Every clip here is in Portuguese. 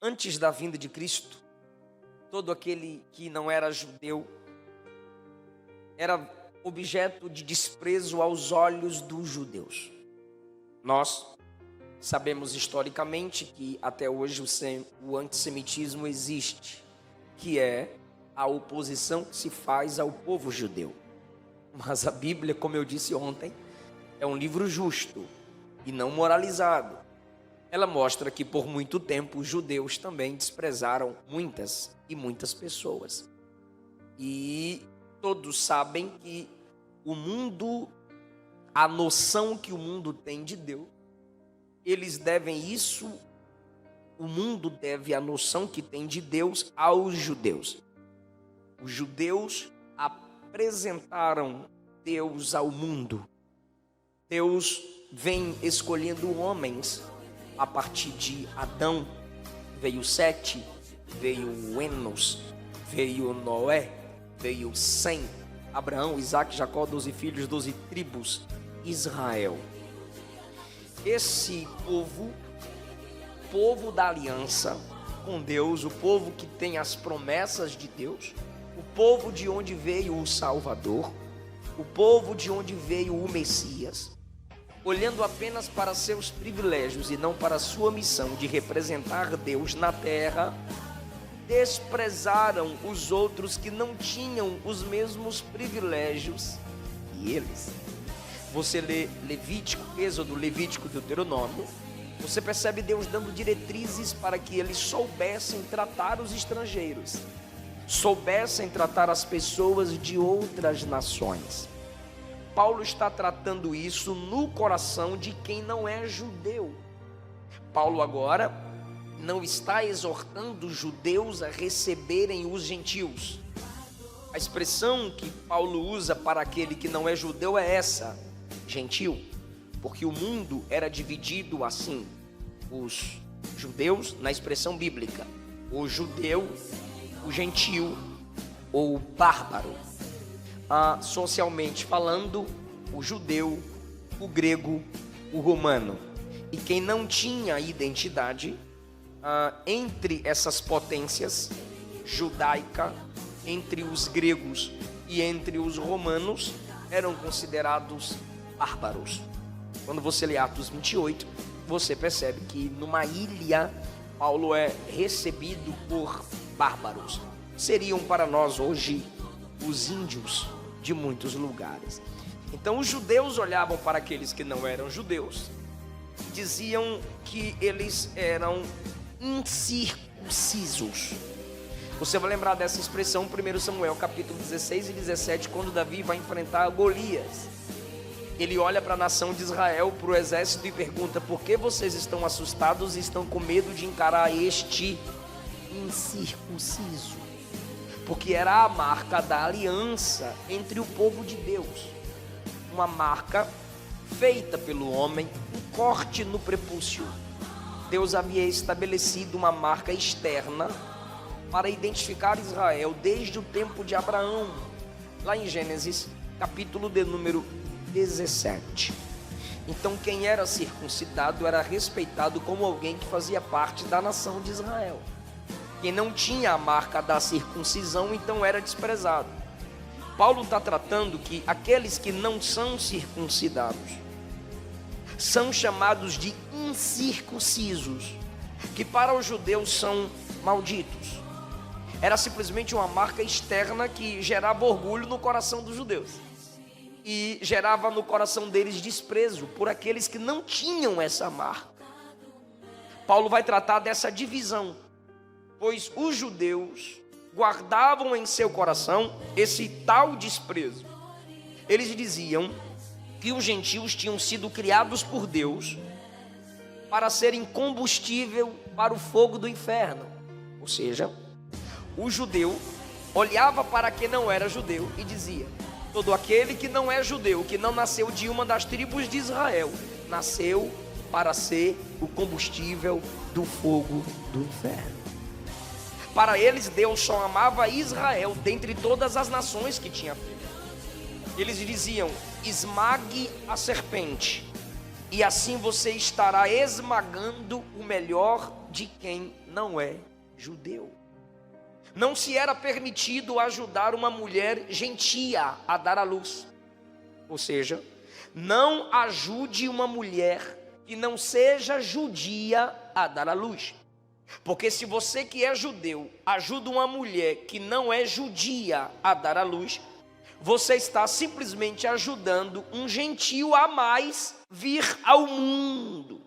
Antes da vinda de Cristo, todo aquele que não era judeu era objeto de desprezo aos olhos dos judeus. Nós sabemos historicamente que até hoje o antissemitismo existe, que é a oposição que se faz ao povo judeu. Mas a Bíblia, como eu disse ontem, é um livro justo e não moralizado. Ela mostra que por muito tempo os judeus também desprezaram muitas e muitas pessoas. E todos sabem que o mundo, a noção que o mundo tem de Deus, eles devem isso, o mundo deve a noção que tem de Deus aos judeus. Os judeus apresentaram Deus ao mundo. Deus vem escolhendo homens. A partir de Adão veio Sete, veio Enos, veio Noé, veio Sem, Abraão, Isaac, Jacó, 12 filhos, 12 tribos, Israel. Esse povo da aliança com Deus, o povo que tem as promessas de Deus, o povo de onde veio o Salvador, o povo de onde veio o Messias, olhando apenas para seus privilégios e não para a sua missão de representar Deus na terra, desprezaram os outros que não tinham os mesmos privilégios que eles. Você lê Levítico, Êxodo, Levítico, Deuteronômio, você percebe Deus dando diretrizes para que eles soubessem tratar os estrangeiros, soubessem tratar as pessoas de outras nações. Paulo está tratando isso no coração de quem não é judeu. Paulo agora não está exortando os judeus a receberem os gentios. A expressão que Paulo usa para aquele que não é judeu é essa, gentil, porque o mundo era dividido assim: os judeus, na expressão bíblica, o judeu, o gentil ou o bárbaro. Socialmente falando, o judeu, o grego, o romano. E quem não tinha identidade entre essas potências judaica, entre os gregos e entre os romanos, eram considerados bárbaros. Quando você lê Atos 28, você percebe que numa ilha, Paulo é recebido por bárbaros. Seriam para nós hoje os índios de muitos lugares. Então os judeus olhavam para aqueles que não eram judeus, diziam que eles eram incircuncisos. Você vai lembrar dessa expressão, 1 Samuel capítulo 16 e 17, quando Davi vai enfrentar Golias. Ele olha para a nação de Israel, para o exército, e pergunta: por que vocês estão assustados e estão com medo de encarar este incircunciso? Porque era a marca da aliança entre o povo de Deus, uma marca feita pelo homem, um corte no prepúcio. Deus havia estabelecido uma marca externa para identificar Israel desde o tempo de Abraão, lá em Gênesis capítulo de número 17. Então quem era circuncidado era respeitado como alguém que fazia parte da nação de Israel. Quem não tinha a marca da circuncisão, então era desprezado. Paulo está tratando que aqueles que não são circuncidados são chamados de incircuncisos, que para os judeus são malditos. Era simplesmente uma marca externa que gerava orgulho no coração dos judeus e gerava no coração deles desprezo por aqueles que não tinham essa marca. Paulo vai tratar dessa divisão, pois os judeus guardavam em seu coração esse tal desprezo. Eles diziam que os gentios tinham sido criados por Deus para serem combustível para o fogo do inferno. Ou seja, o judeu olhava para quem não era judeu e dizia: todo aquele que não é judeu, que não nasceu de uma das tribos de Israel, nasceu para ser o combustível do fogo do inferno. Para eles, Deus só amava Israel dentre todas as nações que tinha feito. Eles diziam: esmague a serpente, e assim você estará esmagando o melhor de quem não é judeu. Não se era permitido ajudar uma mulher gentia a dar à luz. Ou seja, não ajude uma mulher que não seja judia a dar à luz. Porque se você que é judeu ajuda uma mulher que não é judia a dar à luz, você está simplesmente ajudando um gentio a mais vir ao mundo.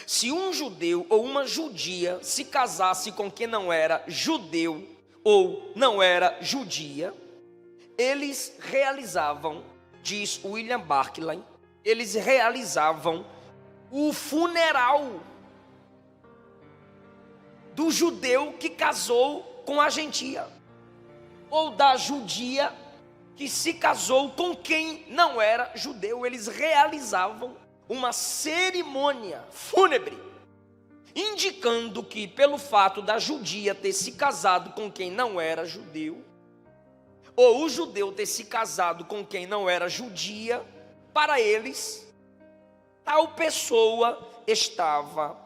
Se um judeu ou uma judia se casasse com quem não era judeu ou não era judia, eles realizavam, diz William Barclay, eles realizavam o funeral do judeu que casou com a gentia, ou da judia que se casou com quem não era judeu. Eles realizavam uma cerimônia fúnebre, indicando que pelo fato da judia ter se casado com quem não era judeu, ou o judeu ter se casado com quem não era judia, para eles, tal pessoa estava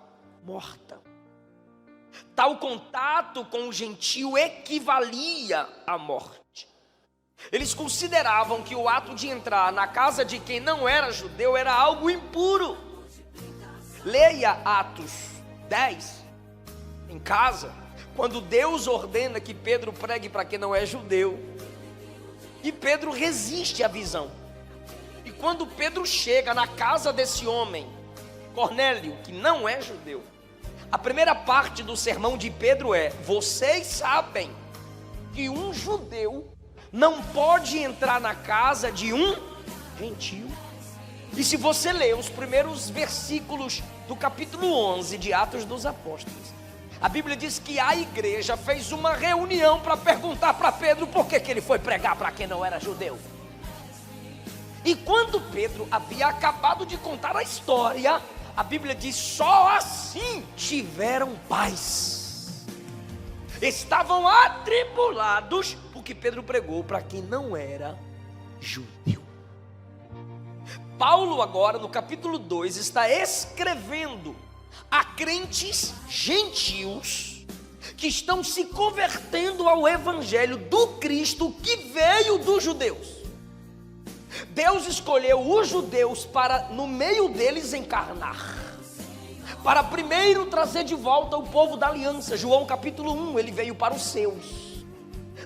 morta. Tal contato com o gentio equivalia à morte. Eles consideravam que o ato de entrar na casa de quem não era judeu era algo impuro. Leia Atos 10 em casa, quando Deus ordena que Pedro pregue para quem não é judeu, e Pedro resiste à visão. E quando Pedro chega na casa desse homem, Cornélio, que não é judeu, a primeira parte do sermão de Pedro é: vocês sabem que um judeu não pode entrar na casa de um gentio. E se você ler os primeiros versículos do capítulo 11 de Atos dos Apóstolos, a Bíblia diz que a igreja fez uma reunião para perguntar para Pedro por que ele foi pregar para quem não era judeu. E quando Pedro havia acabado de contar a história, a Bíblia diz: só assim tiveram paz. Estavam atribulados porque Pedro pregou para quem não era judeu. Paulo agora no capítulo 2 está escrevendo a crentes gentios que estão se convertendo ao evangelho do Cristo que veio dos judeus. Deus escolheu os judeus para no meio deles encarnar, para primeiro trazer de volta o povo da aliança. João capítulo 1, ele veio para os seus,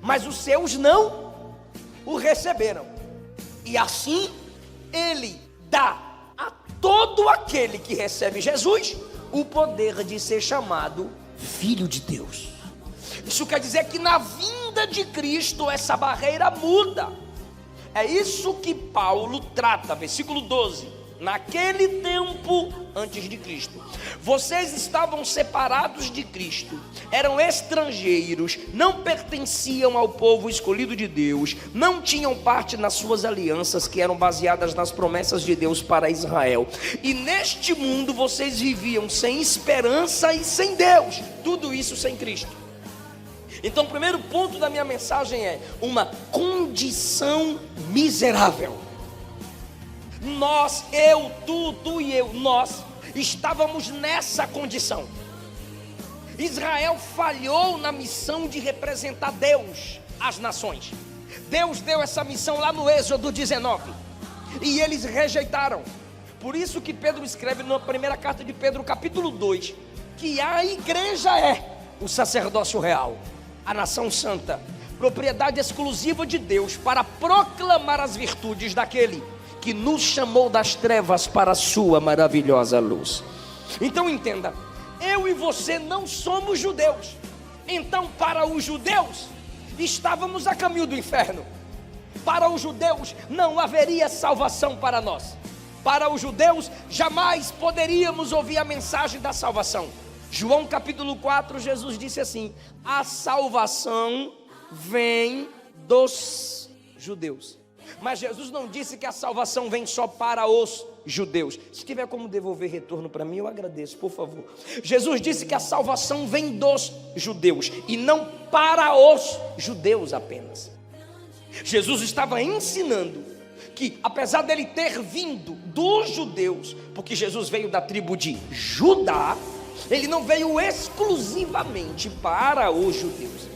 mas os seus não o receberam. E assim ele dá a todo aquele que recebe Jesus o poder de ser chamado filho de Deus. Isso quer dizer que na vinda de Cristo essa barreira muda. É isso que Paulo trata, versículo 12. Naquele tempo antes de Cristo, vocês estavam separados de Cristo, eram estrangeiros, não pertenciam ao povo escolhido de Deus, não tinham parte nas suas alianças que eram baseadas nas promessas de Deus para Israel. E neste mundo vocês viviam sem esperança e sem Deus, tudo isso sem Cristo. Então o primeiro ponto da minha mensagem é uma condição miserável. Nós, eu, tu e eu, nós estávamos nessa condição. Israel falhou na missão de representar Deus às nações. Deus deu essa missão lá no Êxodo 19 e eles rejeitaram. Por isso que Pedro escreve na primeira carta de Pedro, capítulo 2, que a igreja é o sacerdócio real, a nação santa, propriedade exclusiva de Deus para proclamar as virtudes daquele que nos chamou das trevas para a sua maravilhosa luz. Então entenda, eu e você não somos judeus. Então para os judeus estávamos a caminho do inferno. Para os judeus não haveria salvação para nós. Para os judeus jamais poderíamos ouvir a mensagem da salvação. João capítulo 4, Jesus disse assim: a salvação vem dos judeus. Mas Jesus não disse que a salvação vem só para os judeus. Se tiver como devolver retorno para mim, eu agradeço, por favor. Jesus disse que a salvação vem dos judeus e não para os judeus apenas. Jesus estava ensinando que, apesar dele ter vindo dos judeus, porque Jesus veio da tribo de Judá, Ele não veio exclusivamente para os judeus.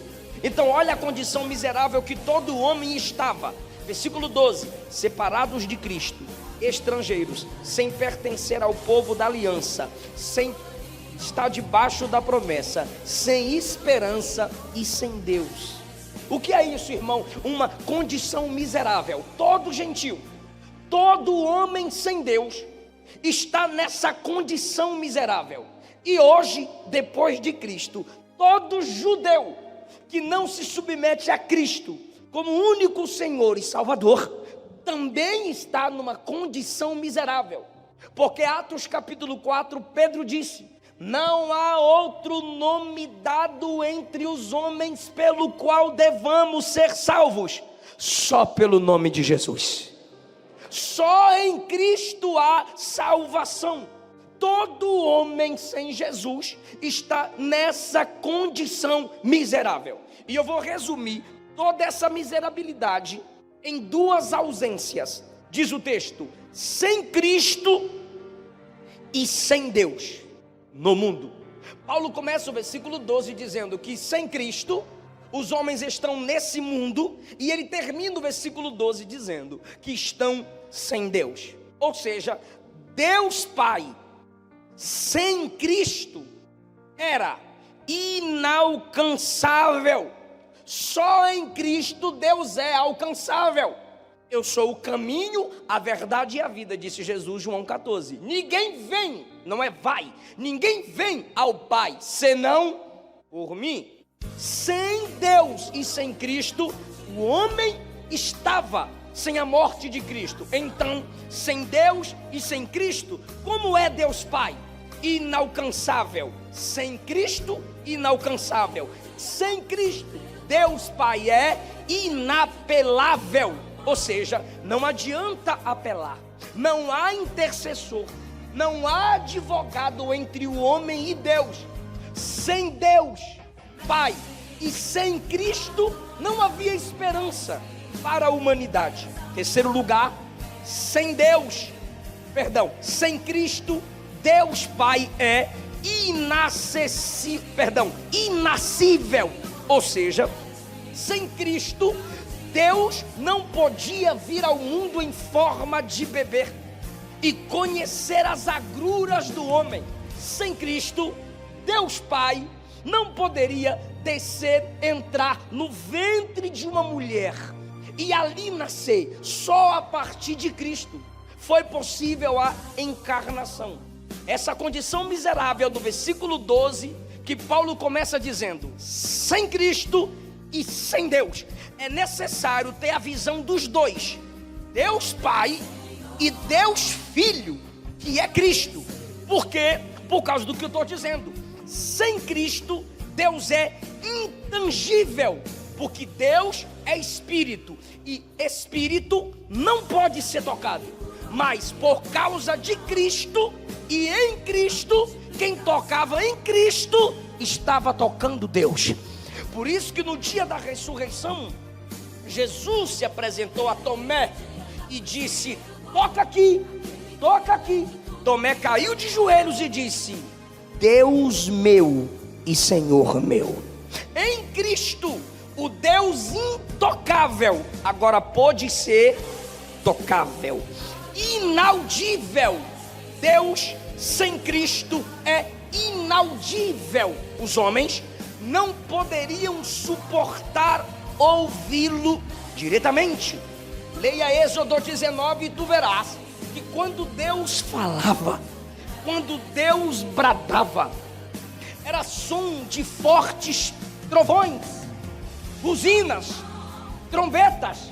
Então olha a condição miserável que todo homem estava. Versículo 12: separados de Cristo, estrangeiros, sem pertencer ao povo da aliança, sem estar debaixo da promessa, sem esperança e sem Deus. O que é isso, irmão? Uma condição miserável. Todo gentil, todo homem sem Deus está nessa condição miserável. E hoje, depois de Cristo, todo judeu que não se submete a Cristo como único Senhor e Salvador, também está numa condição miserável. Porque Atos capítulo 4, Pedro disse: não há outro nome dado entre os homens pelo qual devamos ser salvos, só pelo nome de Jesus. Só em Cristo há salvação. Todo homem sem Jesus está nessa condição miserável. E eu vou resumir toda essa miserabilidade em duas ausências. Diz o texto: sem Cristo e sem Deus no mundo. Paulo começa o versículo 12 dizendo que sem Cristo os homens estão nesse mundo, e ele termina o versículo 12 dizendo que estão sem Deus. Ou seja, Deus Pai sem Cristo era inalcançável. Só em Cristo Deus é alcançável. Eu sou o caminho, a verdade e a vida, disse Jesus, João 14. Ninguém vem, não é vai, ninguém vem ao Pai senão por mim. Sem Deus e sem Cristo, o homem estava sem a morte de Cristo. Então, sem Deus e sem Cristo, como é Deus Pai? Inalcançável. Sem Cristo, inalcançável. Sem Cristo, Deus Pai é inapelável. Ou seja, não adianta apelar, não há intercessor, não há advogado entre o homem e Deus. Sem Deus Pai e sem Cristo não havia esperança para a humanidade. Terceiro lugar, sem Cristo, Deus Pai é inacessível. Ou seja, sem Cristo, Deus não podia vir ao mundo em forma de bebê e conhecer as agruras do homem. Sem Cristo, Deus Pai não poderia entrar no ventre de uma mulher e ali nascer. Só a partir de Cristo foi possível a encarnação. Essa condição miserável do versículo 12, que Paulo começa dizendo: sem Cristo e sem Deus. É necessário ter a visão dos dois, Deus Pai e Deus Filho, que é Cristo. Por quê? Por causa do que eu estou dizendo. Sem Cristo, Deus é intangível, porque Deus é Espírito, e Espírito não pode ser tocado. Mas por causa de Cristo e em Cristo, quem tocava em Cristo estava tocando Deus. Por isso que no dia da ressurreição, Jesus se apresentou a Tomé e disse: toca aqui, toca aqui. Tomé caiu de joelhos e disse: Deus meu e Senhor meu. Em Cristo, o Deus intocável agora pôde ser tocável. Inaudível. Deus sem Cristo é inaudível. Os homens não poderiam suportar ouvi-lo diretamente. Leia Êxodo 19 e tu verás que quando Deus falava, quando Deus bradava, era som de fortes trovões, buzinas, trombetas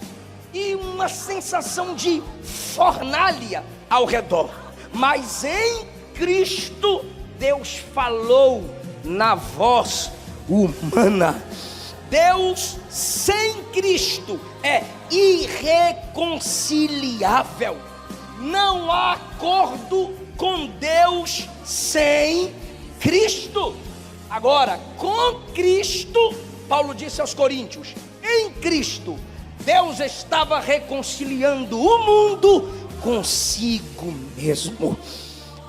e uma sensação de fornalha ao redor. Mas em Cristo, Deus falou na voz humana. Deus sem Cristo é irreconciliável. Não há acordo com Deus sem Cristo. Agora, com Cristo, Paulo disse aos Coríntios, em Cristo, Deus estava reconciliando o mundo consigo mesmo.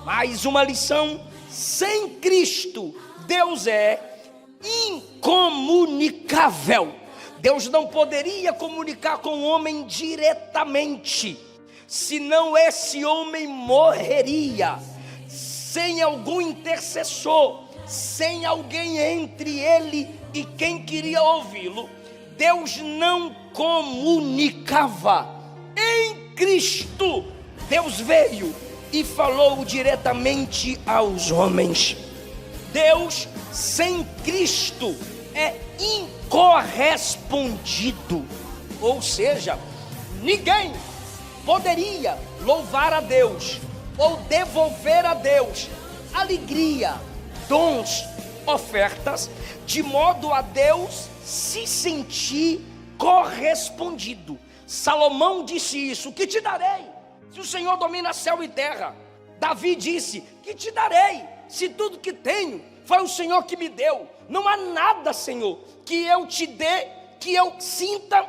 Mais uma lição: sem Cristo, Deus é incomunicável. Deus não poderia comunicar com o homem diretamente, senão esse homem morreria. Sem algum intercessor, sem alguém entre ele e quem queria ouvi-lo, Deus não comunicava. Em Cristo, Deus veio e falou diretamente aos homens. Deus sem Cristo é incorrespondido, ou seja, ninguém poderia louvar a Deus ou devolver a Deus alegria, dons, ofertas, de modo a Deus se sentir correspondido. Salomão disse isso: que te darei, se o Senhor domina céu e terra? Davi disse: que te darei, se tudo que tenho foi o Senhor que me deu? Não há nada, Senhor, que eu te dê, que eu sinta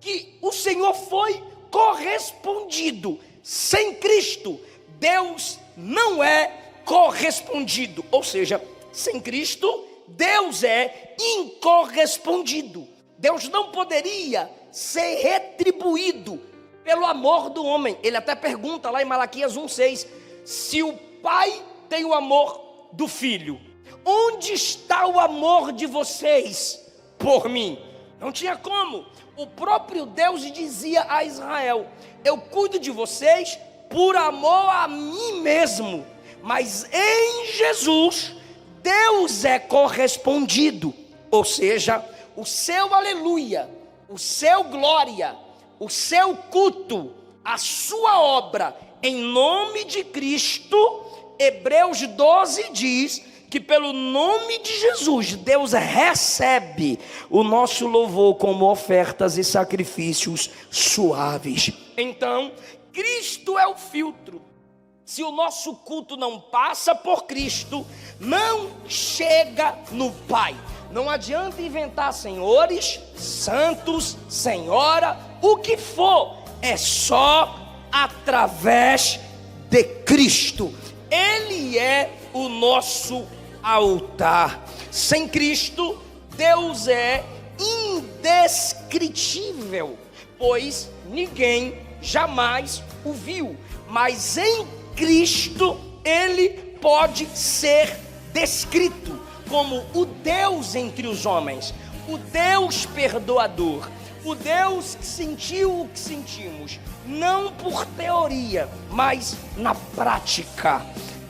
que o Senhor foi correspondido. Sem Cristo, Deus não é correspondido, ou seja, sem Cristo, Deus é incorrespondido. Deus não poderia ser retribuído pelo amor do homem. Ele até pergunta lá em Malaquias 1,6: se o pai tem o amor do filho, onde está o amor de vocês por mim? Não tinha como. O próprio Deus dizia a Israel: eu cuido de vocês por amor a mim mesmo. Mas em Jesus, Deus é correspondido, ou seja, o seu aleluia, o seu glória, o seu culto, a sua obra em nome de Cristo. Hebreus 12 diz que pelo nome de Jesus, Deus recebe o nosso louvor como ofertas e sacrifícios suaves. Então, Cristo é o filtro. Se o nosso culto não passa por Cristo, não chega no Pai. Não adianta inventar senhores, santos, senhora, o que for. É só através de Cristo. Ele é o nosso altar. Sem Cristo, Deus é indescritível, pois ninguém jamais o viu. Mas em Cristo, Ele pode ser descrito como o Deus entre os homens, o Deus perdoador, o Deus que sentiu o que sentimos, não por teoria, mas na prática.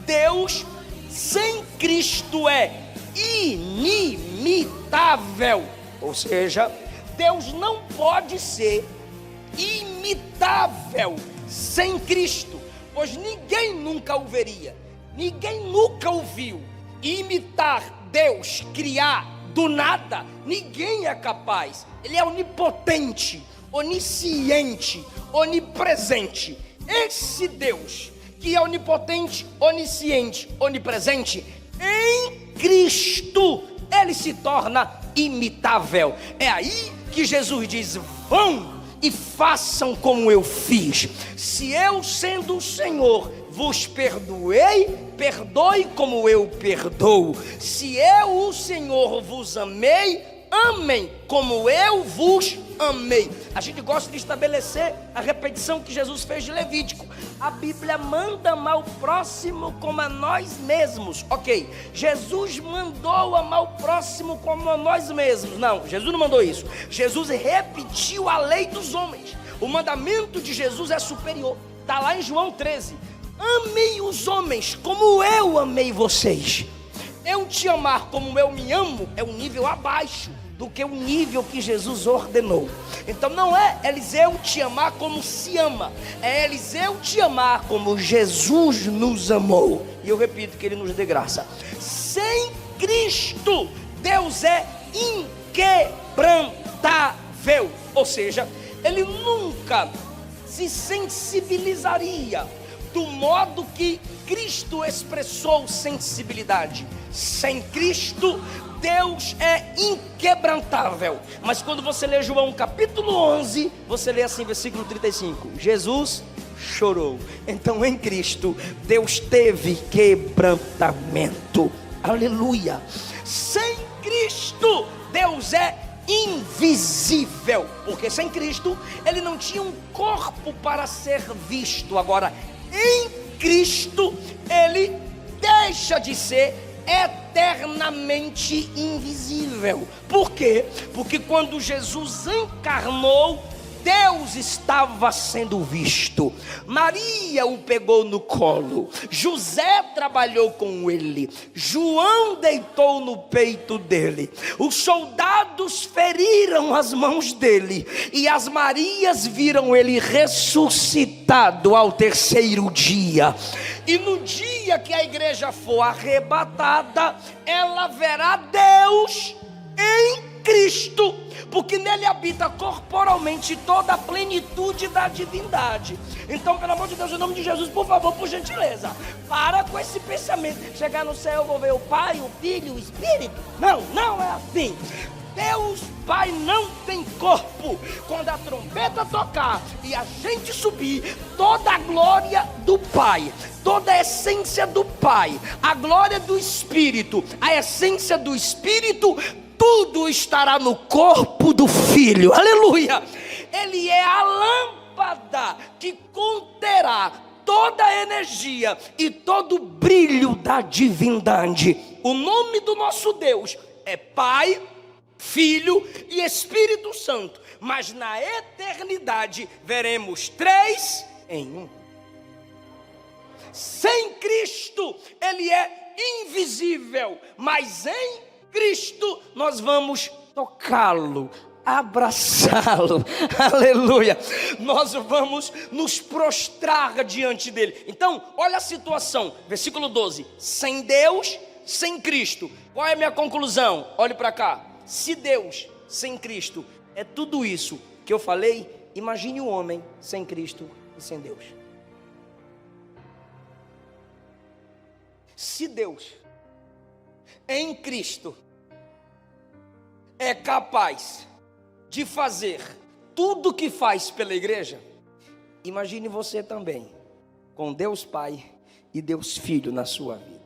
Deus sem Cristo é inimitável, ou seja, Deus não pode ser imitável sem Cristo, pois ninguém nunca o veria, ninguém nunca o viu. Imitar Deus, criar do nada, ninguém é capaz. Ele é onipotente, onisciente, onipresente. Esse Deus que é onipotente, onisciente, onipresente, em Cristo Ele se torna imitável. É aí que Jesus diz: vão e façam como eu fiz. Se eu, sendo o Senhor, vos perdoei, perdoe como eu perdoo. Se eu, o Senhor, vos amei, amem como eu vos amei. A gente gosta de estabelecer a repetição que Jesus fez de Levítico. A Bíblia manda amar o próximo como a nós mesmos. Ok, Jesus mandou amar o próximo como a nós mesmos. Não, Jesus não mandou isso. Jesus repetiu a lei dos homens. O mandamento de Jesus é superior. Está lá em João 13. Amei os homens como eu amei vocês. Eu te amar como eu me amo é um nível abaixo do que o nível que Jesus ordenou. Então não é Eliseu te amar como se ama, é Eliseu te amar como Jesus nos amou. E eu repito, que Ele nos dê graça. Sem Cristo, Deus é inquebrantável, ou seja, Ele nunca se sensibilizaria do modo que Cristo expressou sensibilidade. Sem Cristo, Deus é inquebrantável. Mas quando você lê João capítulo 11, você lê assim, versículo 35: Jesus chorou. Então em Cristo Deus teve quebrantamento. Aleluia. Sem Cristo Deus é invisível, porque sem Cristo ele não tinha um corpo para ser visto. Agora em Cristo ele deixa de ser eternamente invisível. Por quê? Porque quando Jesus encarnou, Deus estava sendo visto. Maria o pegou no colo, José trabalhou com ele, João deitou no peito dele, os soldados feriram as mãos dele, e as Marias viram ele ressuscitado ao terceiro dia. E no dia que a igreja for arrebatada, ela verá Deus em Cristo, porque nele habita corporalmente toda a plenitude da divindade. Então, pelo amor de Deus, em nome de Jesus, por favor, por gentileza, para com esse pensamento: chegar no céu eu vou ver o Pai, o Filho, o Espírito. Não, não é assim. Deus Pai não tem corpo. Quando a trombeta tocar e a gente subir, toda a glória do Pai, toda a essência do Pai, a glória do Espírito, a essência do Espírito, tudo estará no corpo do Filho. Aleluia. Ele é a lâmpada que conterá toda a energia e todo o brilho da divindade. O nome do nosso Deus é Pai, Filho e Espírito Santo. Mas na eternidade veremos três em um. Sem Cristo ele é invisível, mas em Cristo nós vamos tocá-lo, abraçá-lo, aleluia. Nós vamos nos prostrar diante dele. Então, olha a situação, versículo 12: sem Deus, sem Cristo. Qual é a minha conclusão? Olhe para cá. Se Deus sem Cristo é tudo isso que eu falei, imagine o homem sem Cristo e sem Deus. Se Deus em Cristo é capaz de fazer tudo o que faz pela igreja, imagine você também com Deus Pai e Deus Filho na sua vida.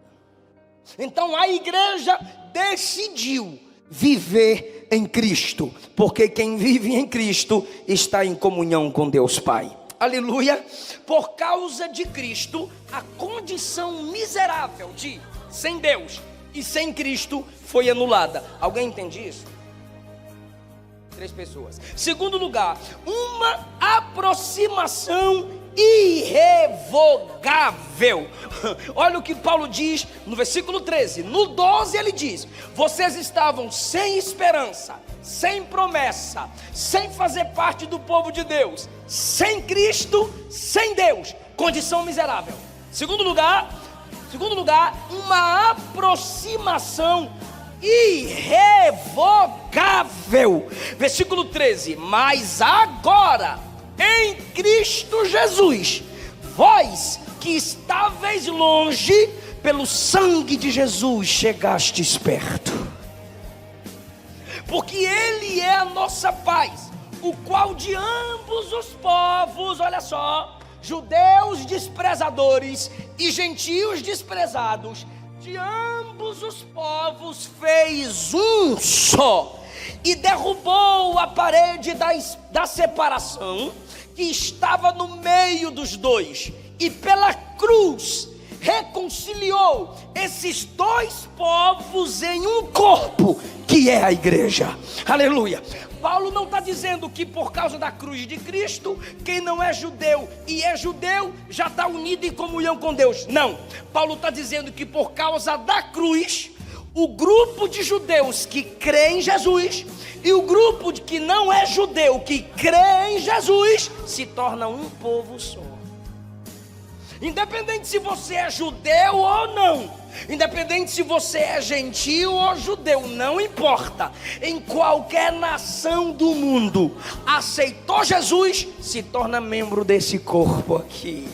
Então a igreja decidiu viver em Cristo, porque quem vive em Cristo está em comunhão com Deus Pai. Aleluia. Por causa de Cristo, a condição miserável de sem Deus e sem Cristo foi anulada. Alguém entende isso? 3 pessoas. Segundo lugar, uma aproximação irrevogável. Olha o que Paulo diz no versículo 13. No 12 ele diz: vocês estavam sem esperança, sem promessa, sem fazer parte do povo de Deus, sem Cristo, sem Deus, condição miserável. Segundo lugar, uma aproximação irrevogável. Versículo 13: mas agora em Cristo Jesus, vós que estáveis longe, pelo sangue de Jesus chegastes perto. Porque Ele é a nossa paz, o qual de ambos os povos, olha só, judeus desprezadores e gentios desprezados, de ambos os povos fez um só, e derrubou a parede da separação que estava no meio dos dois, e pela cruz reconciliou esses dois povos em um corpo, que é a igreja. Aleluia. Paulo não está dizendo que por causa da cruz de Cristo, quem não é judeu e é judeu já está unido em comunhão com Deus. Não, Paulo está dizendo que por causa da cruz, o grupo de judeus que crê em Jesus e o grupo de que não é judeu que crê em Jesus se torna um povo só. Independente se você é judeu ou não, independente se você é gentio ou judeu, não importa. Em qualquer nação do mundo, aceitou Jesus, se torna membro desse corpo aqui.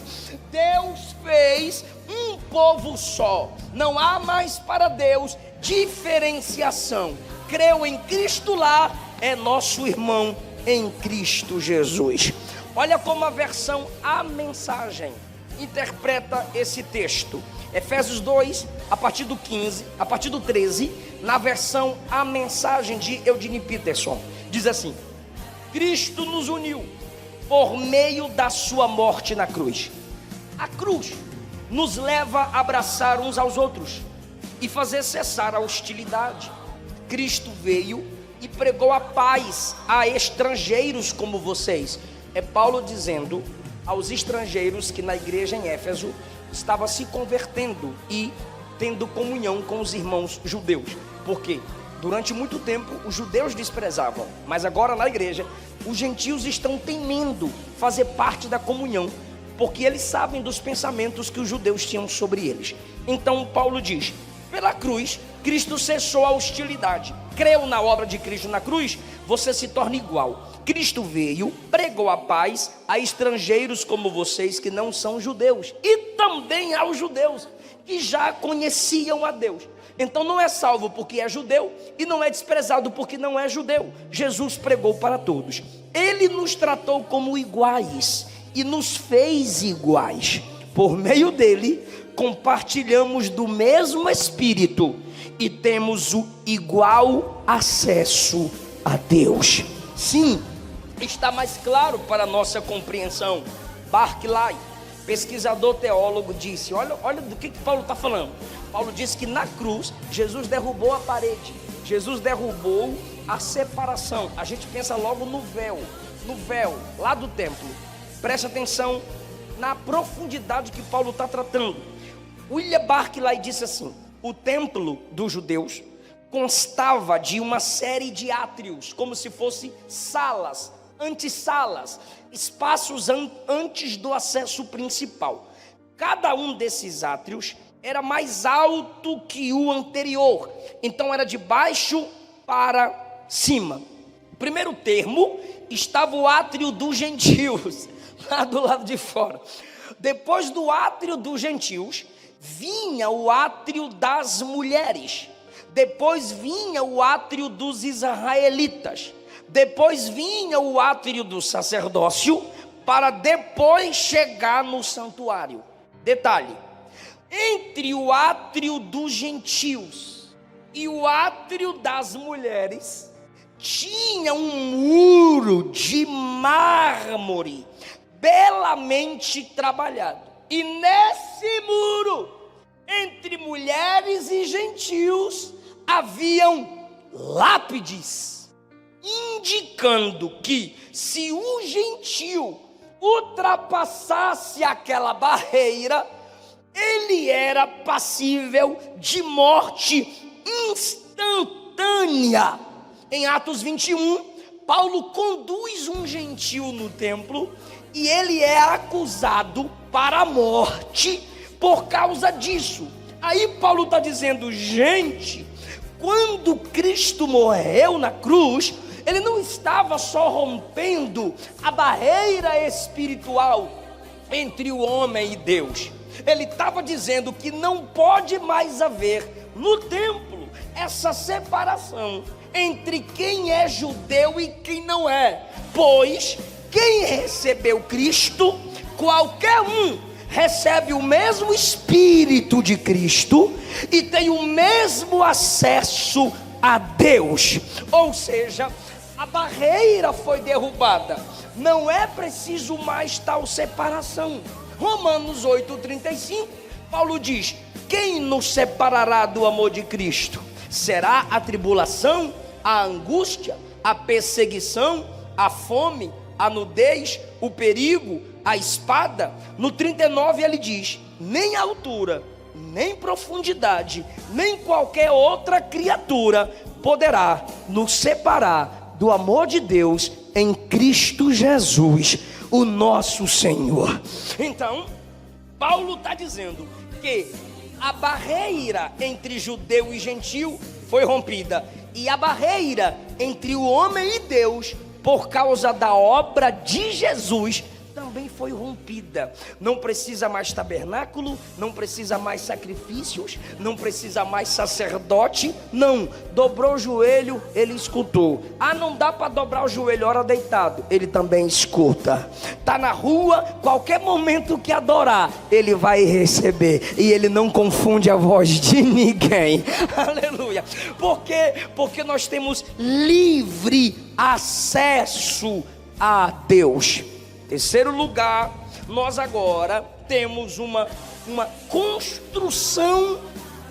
Deus fez um povo só. Não há mais para Deus diferenciação. Creu em Cristo lá, é nosso irmão em Cristo Jesus. Olha como a versão A Mensagem interpreta esse texto. Efésios 2, a partir do 15, a partir do 13, na versão A Mensagem de Eugene Peterson, diz assim: Cristo nos uniu por meio da sua morte na cruz. A cruz nos leva a abraçar uns aos outros e fazer cessar a hostilidade. Cristo veio e pregou a paz a estrangeiros como vocês. É Paulo dizendo aos estrangeiros que na igreja em Éfeso estava se convertendo e tendo comunhão com os irmãos judeus. Por quê? Durante muito tempo os judeus desprezavam, mas agora na igreja os gentios estão temendo fazer parte da comunhão, porque eles sabem dos pensamentos que os judeus tinham sobre eles. Então Paulo diz: pela cruz Cristo cessou a hostilidade. Creu na obra de Cristo na cruz, você se torna igual. Cristo veio, pregou a paz a estrangeiros como vocês que não são judeus, e também aos judeus que já conheciam a Deus. Então não é salvo porque é judeu e não é desprezado porque não é judeu. Jesus pregou para todos. Ele nos tratou como iguais e nos fez iguais. Por meio dele compartilhamos do mesmo Espírito e temos o igual acesso a Deus. Sim, está mais claro para a nossa compreensão. Barclay, pesquisador teólogo, disse: olha do que Paulo está falando. Paulo disse que na cruz Jesus derrubou a parede, Jesus derrubou a separação. A gente pensa logo no véu lá do templo. Preste atenção na profundidade que Paulo está tratando. William Barclay disse assim: o templo dos judeus constava de uma série de átrios, como se fossem salas, antessalas, espaços antes do acesso principal. Cada um desses átrios era mais alto que o anterior, então era de baixo para cima. No primeiro termo estava o átrio dos gentios, lá do lado de fora. Depois do átrio dos gentios vinha o átrio das mulheres. Depois vinha o átrio dos israelitas. Depois vinha o átrio do sacerdócio, para depois chegar no santuário. Detalhe: entre o átrio dos gentios e o átrio das mulheres tinha um muro de mármore belamente trabalhado. E nesse muro, entre mulheres e gentios, haviam lápides, indicando que se o gentio ultrapassasse aquela barreira, ele era passível de morte instantânea. Em Atos 21, Paulo conduz um gentio no templo e ele é acusado para a morte por causa disso. Aí Paulo está dizendo: gente, quando Cristo morreu na cruz, ele não estava só rompendo a barreira espiritual entre o homem e Deus. Ele estava dizendo que não pode mais haver no templo essa separação entre quem é judeu e quem não é, pois quem recebeu Cristo, qualquer um recebe o mesmo Espírito de Cristo e tem o mesmo acesso a Deus. Ou seja, a barreira foi derrubada, não é preciso mais tal separação. Romanos 8,35, Paulo diz: quem nos separará do amor de Cristo? Será a tribulação, a angústia, a perseguição, a fome, a nudez, o perigo, a espada? No 39 ele diz: nem altura, nem profundidade, nem qualquer outra criatura poderá nos separar do amor de Deus em Cristo Jesus, o nosso Senhor. Então, Paulo está dizendo que a barreira entre judeu e gentil foi rompida, e a barreira entre o homem e Deus, por causa da obra de Jesus, também foi rompida. Não precisa mais tabernáculo, não precisa mais sacrifícios, não precisa mais sacerdote, não. Dobrou o joelho, ele escutou. Ah, não dá para dobrar o joelho hora deitado, ele também escuta. Tá na rua, qualquer momento que adorar, ele vai receber, e ele não confunde a voz de ninguém. Aleluia. Por quê? Porque nós temos livre acesso a Deus. Terceiro lugar, nós agora temos uma construção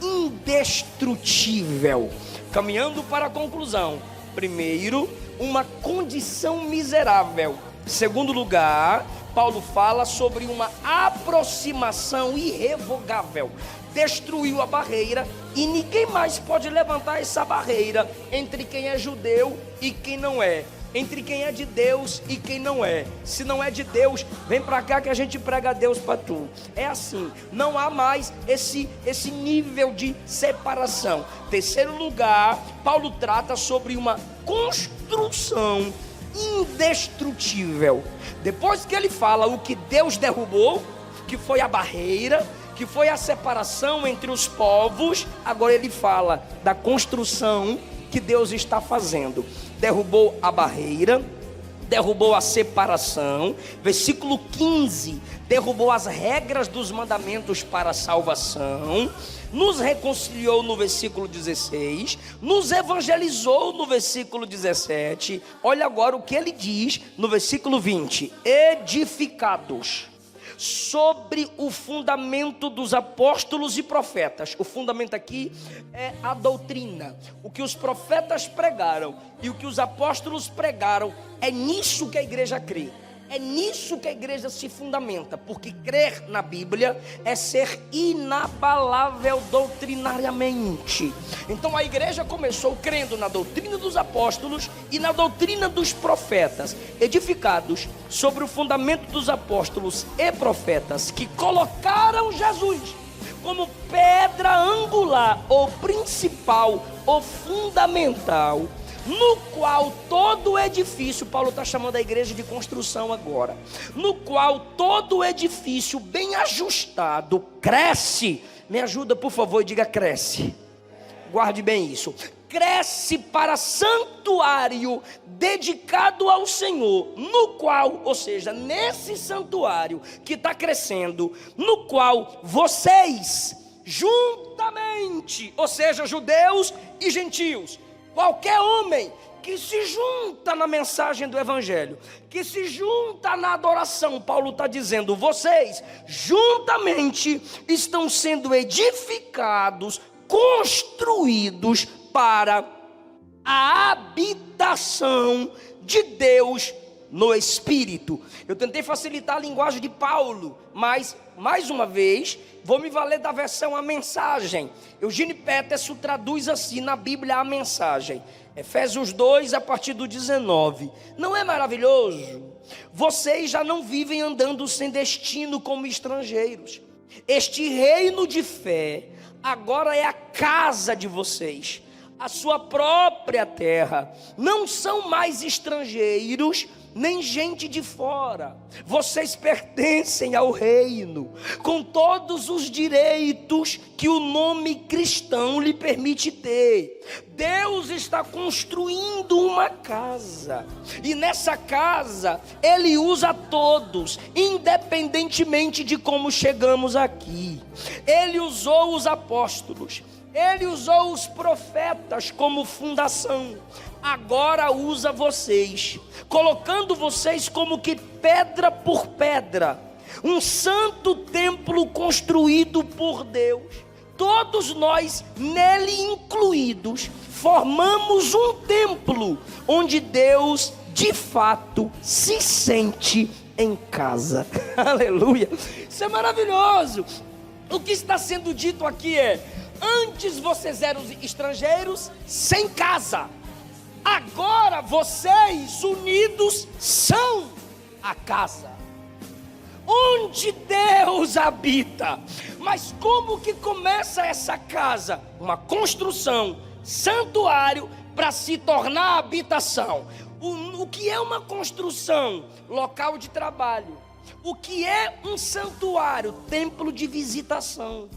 indestrutível. Caminhando para a conclusão. Primeiro, uma condição miserável. Segundo lugar, Paulo fala sobre uma aproximação irrevogável. Destruiu a barreira e ninguém mais pode levantar essa barreira entre quem é judeu e quem não é, entre quem é de Deus e quem não é. Se não é de Deus, vem para cá que a gente prega a Deus para tu. É assim, não há mais esse nível de separação. Terceiro lugar, Paulo trata sobre uma construção indestrutível. Depois que ele fala o que Deus derrubou, que foi a barreira, que foi a separação entre os povos, agora ele fala da construção que Deus está fazendo. Derrubou a barreira, derrubou a separação. Versículo 15, derrubou as regras dos mandamentos para a salvação, nos reconciliou no versículo 16, nos evangelizou no versículo 17. Olha agora o que ele diz no versículo 20: edificados sobre o fundamento dos apóstolos e profetas. O fundamento aqui é a doutrina. O que os profetas pregaram e o que os apóstolos pregaram, é nisso que a igreja crê. É nisso que a igreja se fundamenta, porque crer na Bíblia é ser inabalável doutrinariamente. Então a igreja começou crendo na doutrina dos apóstolos e na doutrina dos profetas, edificados sobre o fundamento dos apóstolos e profetas, que colocaram Jesus como pedra angular, ou principal, ou fundamental, no qual todo edifício, Paulo está chamando a igreja de construção agora, no qual todo edifício bem ajustado cresce. Me ajuda por favor e diga cresce. Guarde bem isso. Cresce para santuário dedicado ao Senhor, no qual, ou seja, nesse santuário que está crescendo, no qual vocês juntamente, ou seja, judeus e gentios, qualquer homem que se junta na mensagem do evangelho, que se junta na adoração, Paulo está dizendo, vocês juntamente estão sendo edificados, construídos para a habitação de Deus no Espírito. Eu tentei facilitar a linguagem de Paulo, mas, mais uma vez, vou me valer da versão A Mensagem. Eugene Peterson traduz assim na Bíblia a mensagem. Efésios 2, a partir do 19. Não é maravilhoso? Vocês já não vivem andando sem destino como estrangeiros. Este reino de fé agora é a casa de vocês, a sua própria terra. Não são mais estrangeiros, nem gente de fora. Vocês pertencem ao reino, com todos os direitos que o nome cristão lhe permite ter. Deus está construindo uma casa, e nessa casa Ele usa todos, independentemente de como chegamos aqui. Ele usou os apóstolos, Ele usou os profetas como fundação. Agora usa vocês, colocando vocês como que pedra por pedra, um santo templo construído por Deus. Todos nós, nele incluídos, formamos um templo onde Deus de fato se sente em casa. Aleluia, isso é maravilhoso. O que está sendo dito aqui é: antes vocês eram estrangeiros sem casa, agora vocês unidos são a casa onde Deus habita. Mas como que começa essa casa? Uma construção, santuário, para se tornar habitação. O que é uma construção? Local de trabalho, o que é um santuário? Templo de visitação.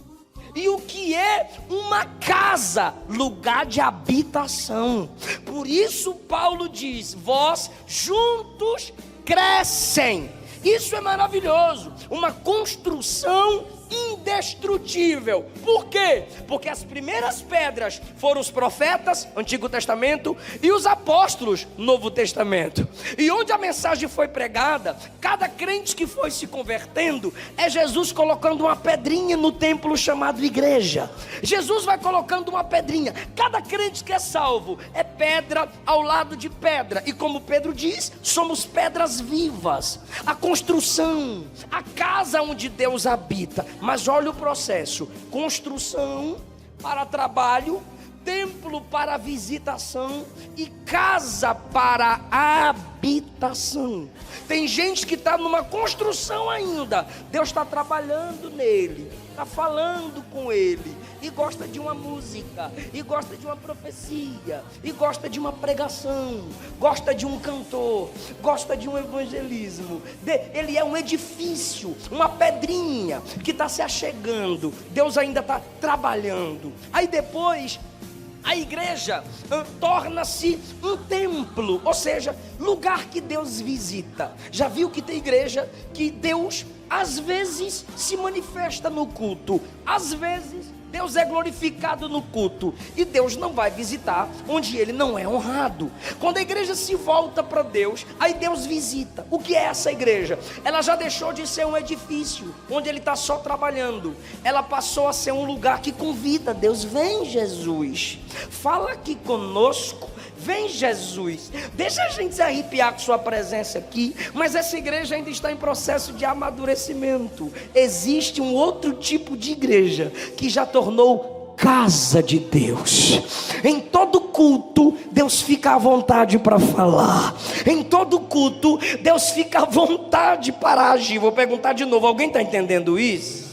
E o que é uma casa? Lugar de habitação. Por isso Paulo diz: vós juntos crescem. Isso é maravilhoso, uma construção indestrutível. Por quê? Porque as primeiras pedras foram os profetas, Antigo Testamento, e os apóstolos, Novo Testamento. E onde a mensagem foi pregada, cada crente que foi se convertendo, é Jesus colocando uma pedrinha no templo chamado igreja. Jesus vai colocando uma pedrinha. Cada crente que é salvo é pedra ao lado de pedra. E como Pedro diz, somos pedras vivas. A construção, a casa onde Deus habita. Mas olha o processo: construção para trabalho, templo para visitação e casa para habitação. Tem gente que está numa construção ainda, Deus está trabalhando nele, está falando com ele, e gosta de uma música, e gosta de uma profecia, e gosta de uma pregação, gosta de um cantor, gosta de um evangelismo. Ele é um edifício, uma pedrinha que está se achegando. Deus ainda está trabalhando. Aí depois a igreja torna-se um templo, ou seja, lugar que Deus visita. Já viu que tem igreja que Deus às vezes se manifesta no culto, às vezes Deus é glorificado no culto, e Deus não vai visitar onde Ele não é honrado. Quando a igreja se volta para Deus, aí Deus visita. O que é essa igreja? Ela já deixou de ser um edifício onde Ele está só trabalhando. Ela passou a ser um lugar que convida Deus. Vem, Jesus, fala aqui conosco. Vem, Jesus, deixa a gente se arrepiar com sua presença aqui. Mas essa igreja ainda está em processo de amadurecimento. Existe um outro tipo de igreja que já tornou casa de Deus. Em todo culto Deus fica à vontade para falar. Em todo culto Deus fica à vontade para agir. Vou perguntar de novo, alguém está entendendo isso?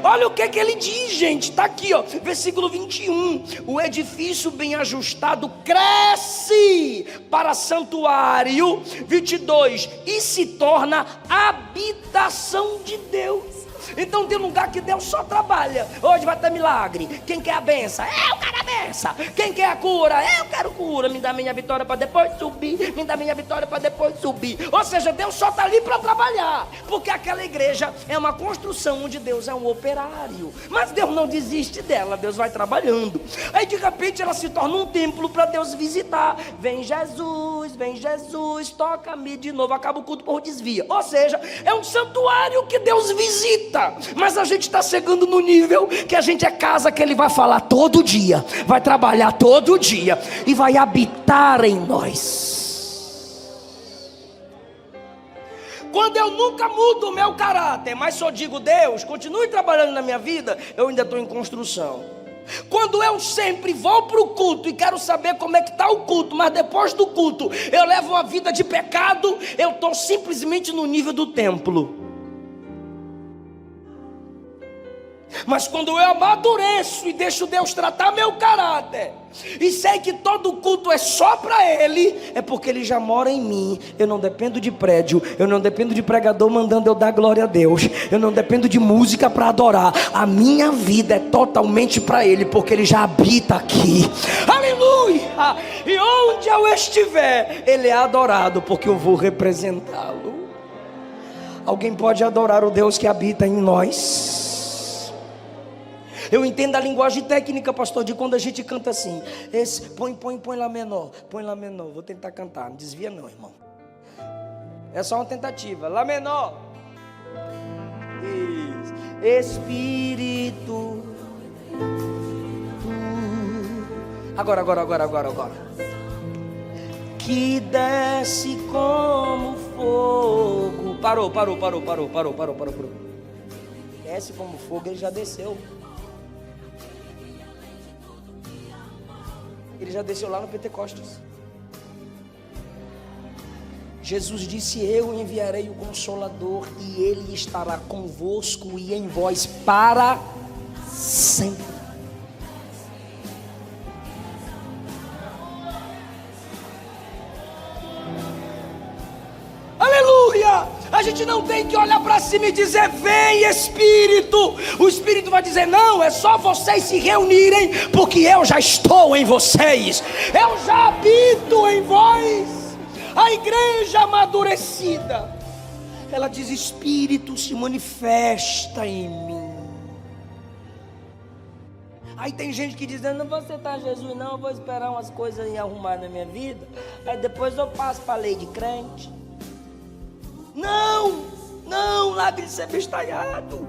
Olha o que ele diz, gente, está aqui, ó, versículo 21, o edifício bem ajustado cresce para santuário, 22, e se torna habitação de Deus. Então tem lugar que Deus só trabalha. Hoje vai ter milagre. Quem quer a benção? Eu quero a benção. Quem quer a cura? Eu quero cura. Me dá minha vitória para depois subir. Me dá minha vitória para depois subir. Ou seja, Deus só está ali para trabalhar. Porque aquela igreja é uma construção onde Deus é um operário. Mas Deus não desiste dela. Deus vai trabalhando. Aí de repente ela se torna um templo para Deus visitar. Vem Jesus, toca-me de novo. Acaba o culto por desvia. Ou seja, é um santuário que Deus visita. Mas a gente está chegando no nível que a gente é casa que Ele vai falar todo dia, vai trabalhar todo dia e vai habitar em nós. Quando eu nunca mudo o meu caráter, mas só digo: Deus, continue trabalhando na minha vida, eu ainda estou em construção. Quando eu sempre vou para o culto e quero saber como é que está o culto, mas depois do culto eu levo uma vida de pecado, eu estou simplesmente no nível do templo. Mas quando eu amadureço e deixo Deus tratar meu caráter, e sei que todo culto é só para Ele, é porque Ele já mora em mim. Eu não dependo de prédio, eu não dependo de pregador mandando eu dar glória a Deus, eu não dependo de música para adorar. A minha vida é totalmente para Ele, porque Ele já habita aqui. Aleluia! E onde eu estiver, Ele é adorado, porque eu vou representá-lo. Alguém pode adorar o Deus que habita em nós? Eu entendo a linguagem técnica, pastor, de quando a gente canta assim. Põe lá menor, vou tentar cantar, não desvia não, irmão. É só uma tentativa, lá menor. Isso. Espírito. Agora. Que desce como fogo. Parou. Desce como fogo, ele já desceu. Ele já desceu lá no Pentecostes. Jesus disse: eu enviarei o Consolador, e Ele estará convosco e em vós para sempre. Aleluia! A gente não tem que olhar para cima e dizer: vem Espírito. O Espírito vai dizer: não, é só vocês se reunirem, porque eu já estou em vocês, eu já habito em vós. A igreja amadurecida, ela diz: Espírito se manifesta em mim. Aí tem gente que diz: não vou aceitar Jesus não, eu vou esperar umas coisas aí arrumar na minha vida, aí depois eu passo para a lei de crente. Não, largue de ser bestalhado.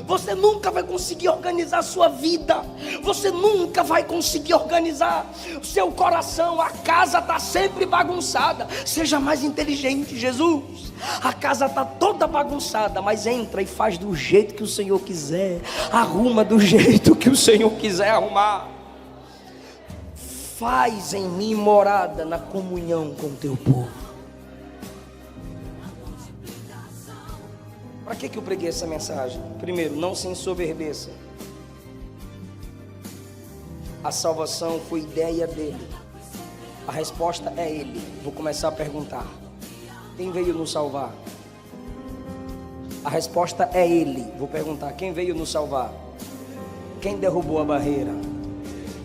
Você nunca vai conseguir organizar a sua vida. Você nunca vai conseguir organizar o seu coração. A casa está sempre bagunçada. Seja mais inteligente, Jesus. A casa está toda bagunçada, mas entra e faz do jeito que o Senhor quiser. Arruma do jeito que o Senhor quiser arrumar. Faz em mim morada na comunhão com o teu povo. Para que eu preguei essa mensagem? Primeiro, não se ensoberbeça. A salvação foi ideia dele. A resposta é ele. Vou começar a perguntar: quem veio nos salvar? A resposta é ele. Vou perguntar: quem veio nos salvar? Quem derrubou a barreira?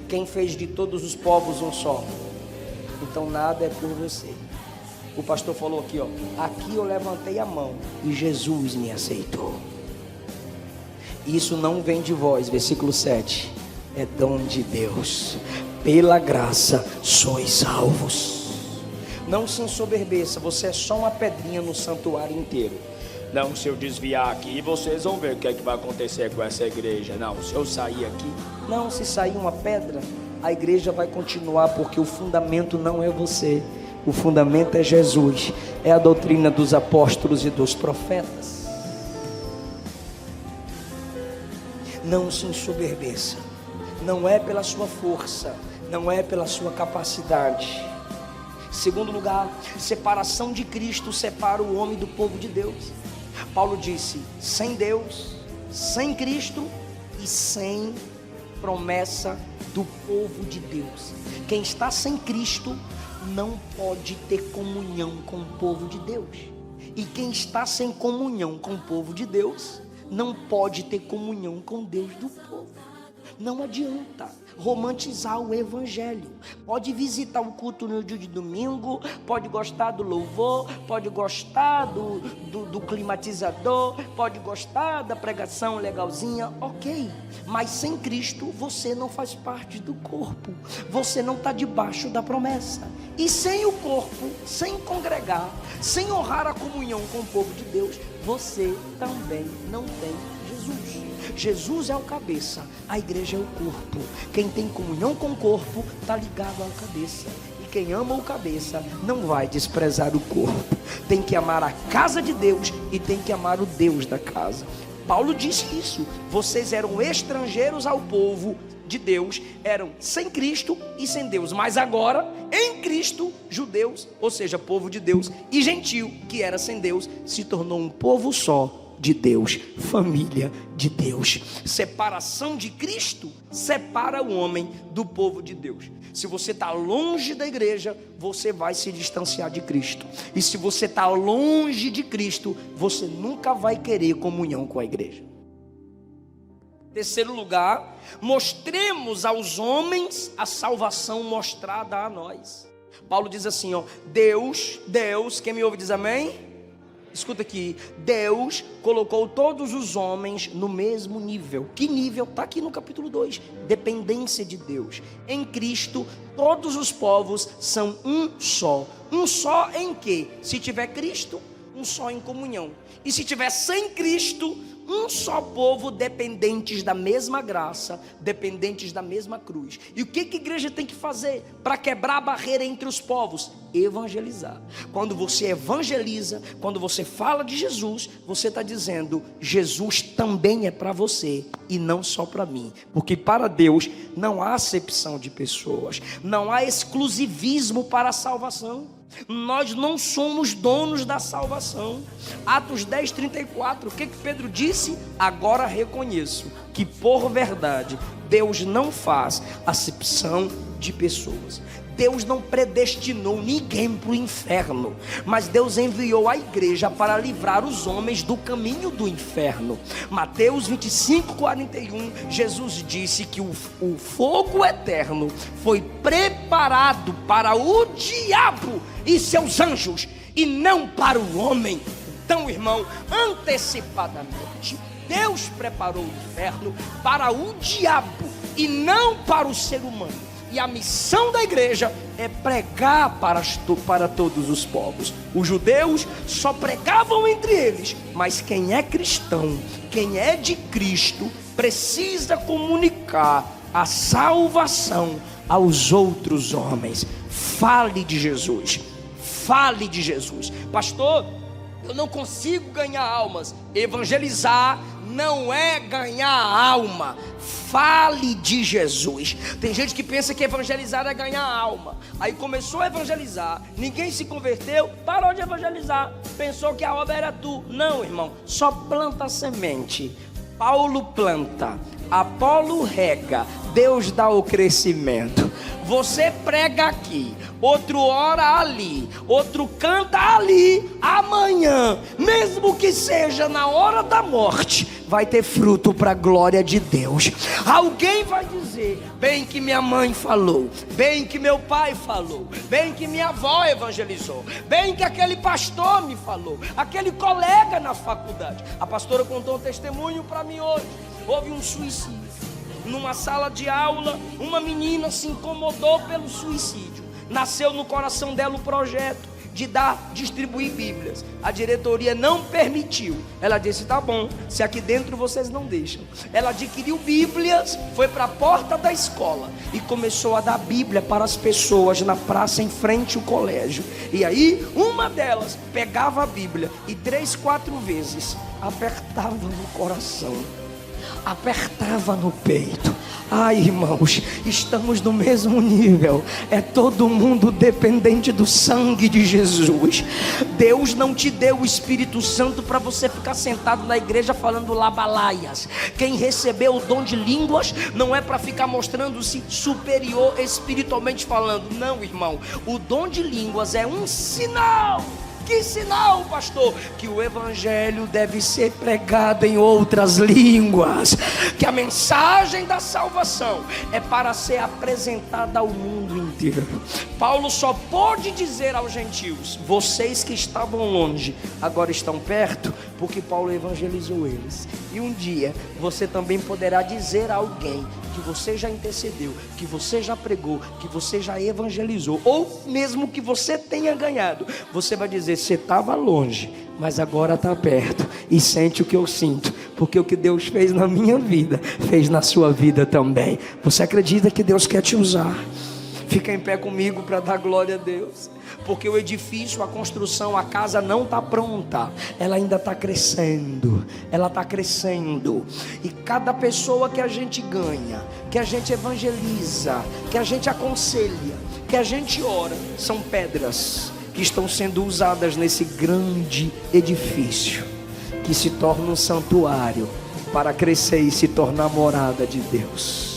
Quem fez de todos os povos um só? Então nada é por você. O pastor falou aqui, aqui eu levantei a mão e Jesus me aceitou. Isso não vem de vós, versículo 7. É dom de Deus. Pela graça sois salvos. Não se ensoberbeça, você é só uma pedrinha no santuário inteiro. Não, se eu desviar aqui, vocês vão ver o que é que vai acontecer com essa igreja. Não, se eu sair aqui. Não, se sair uma pedra, a igreja vai continuar, porque o fundamento não é você. O fundamento é Jesus, é a doutrina dos apóstolos e dos profetas. Não se ensoberbeça. Não é pela sua força, não é pela sua capacidade. Segundo lugar, separação de Cristo separa o homem do povo de Deus. Paulo disse: sem Deus, sem Cristo e sem promessa do povo de Deus. Quem está sem Cristo não pode ter comunhão com o povo de Deus. E quem está sem comunhão com o povo de Deus não pode ter comunhão com Deus do povo. Não adianta romantizar o evangelho. Pode visitar o culto no dia de domingo, pode gostar do louvor, pode gostar do climatizador, pode gostar da pregação legalzinha, ok. Mas sem Cristo você não faz parte do corpo. Você não está debaixo da promessa. E sem o corpo, sem congregar, sem honrar a comunhão com o povo de Deus, você também não tem Jesus. Jesus é o cabeça, a igreja é o corpo. Quem tem comunhão com o corpo está ligado ao cabeça. E quem ama o cabeça não vai desprezar o corpo. Tem que amar a casa de Deus e tem que amar o Deus da casa. Paulo disse isso: vocês eram estrangeiros ao povo de Deus, eram sem Cristo e sem Deus, mas agora em Cristo, judeus, ou seja, povo de Deus, e gentio, que era sem Deus, se tornou um povo só de Deus, família de Deus. Separação de Cristo separa o homem do povo de Deus. Se você está longe da igreja, você vai se distanciar de Cristo. E se você está longe de Cristo, você nunca vai querer comunhão com a igreja. Terceiro lugar, mostremos aos homens a salvação mostrada a nós. Paulo diz assim, Deus, quem me ouve diz amém? Escuta aqui, Deus colocou todos os homens no mesmo nível. Que nível? Está aqui no capítulo 2, dependência de Deus. Em Cristo, todos os povos são um só. Um só em quê? Se tiver Cristo, um só em comunhão. E se tiver sem Cristo, um só povo, dependentes da mesma graça, dependentes da mesma cruz. E o que a igreja tem que fazer para quebrar a barreira entre os povos? Evangelizar. Quando você evangeliza, quando você fala de Jesus, você está dizendo: Jesus também é para você e não só para mim. Porque para Deus não há acepção de pessoas, não há exclusivismo para a salvação. Nós não somos donos da salvação. Atos 10:34, o que Pedro disse? Agora reconheço que por verdade Deus não faz acepção de pessoas. Deus não predestinou ninguém para o inferno, mas Deus enviou a igreja para livrar os homens do caminho do inferno. Mateus 25:41, Jesus disse que o fogo eterno foi preparado para o diabo e seus anjos, e não para o homem. Então, irmão, antecipadamente, Deus preparou o inferno para o diabo e não para o ser humano. E a missão da igreja é pregar para todos os povos. Os judeus só pregavam entre eles, mas quem é cristão, quem é de Cristo, precisa comunicar a salvação aos outros homens. Fale de Jesus. Fale de Jesus. Pastor, eu não consigo ganhar almas. Evangelizar não é ganhar alma. Fale de Jesus. Tem gente que pensa que evangelizar é ganhar alma. Aí começou a evangelizar, ninguém se converteu, parou de evangelizar, pensou que a obra era tu. Não, irmão, só planta a semente. Paulo planta, Apolo rega, Deus dá o crescimento. Você prega aqui, outro ora ali, outro canta ali. Amanhã, mesmo que seja na hora da morte, vai ter fruto para a glória de Deus. Alguém vai dizer: bem que minha mãe falou, bem que meu pai falou, bem que minha avó evangelizou, bem que aquele pastor me falou, aquele colega na faculdade. A pastora contou um testemunho para mim hoje. Houve um suicídio numa sala de aula. Uma menina se incomodou pelo suicídio. Nasceu no coração dela o projeto de distribuir Bíblias. A diretoria não permitiu. Ela disse: tá bom, se aqui dentro vocês não deixam. Ela adquiriu Bíblias, foi para a porta da escola e começou a dar Bíblia para as pessoas na praça em frente ao colégio. E aí uma delas pegava a Bíblia e 3, 4 vezes apertava no coração, apertava no peito. Ai, irmãos, estamos no mesmo nível. É todo mundo dependente do sangue de Jesus. Deus não te deu o Espírito Santo para você ficar sentado na igreja falando labalaias. Quem recebeu o dom de línguas não é para ficar mostrando-se superior espiritualmente falando. Não, irmão, o dom de línguas é um sinal. Que sinal, pastor? Que o evangelho deve ser pregado em outras línguas, que a mensagem da salvação é para ser apresentada ao mundo inteiro. Paulo só pôde dizer aos gentios: vocês que estavam longe agora estão perto, porque Paulo evangelizou eles. E um dia você também poderá dizer a alguém que você já intercedeu, que você já pregou, que você já evangelizou, ou mesmo que você tenha ganhado, você vai dizer: você estava longe, mas agora está perto, e sente o que eu sinto, porque o que Deus fez na minha vida, fez na sua vida também. Você acredita que Deus quer te usar? Fica em pé comigo para dar glória a Deus. Porque o edifício, a construção, a casa não está pronta. Ela ainda está crescendo. Ela está crescendo. E cada pessoa que a gente ganha, que a gente evangeliza, que a gente aconselha, que a gente ora, são pedras que estão sendo usadas nesse grande edifício, que se torna um santuário para crescer e se tornar morada de Deus.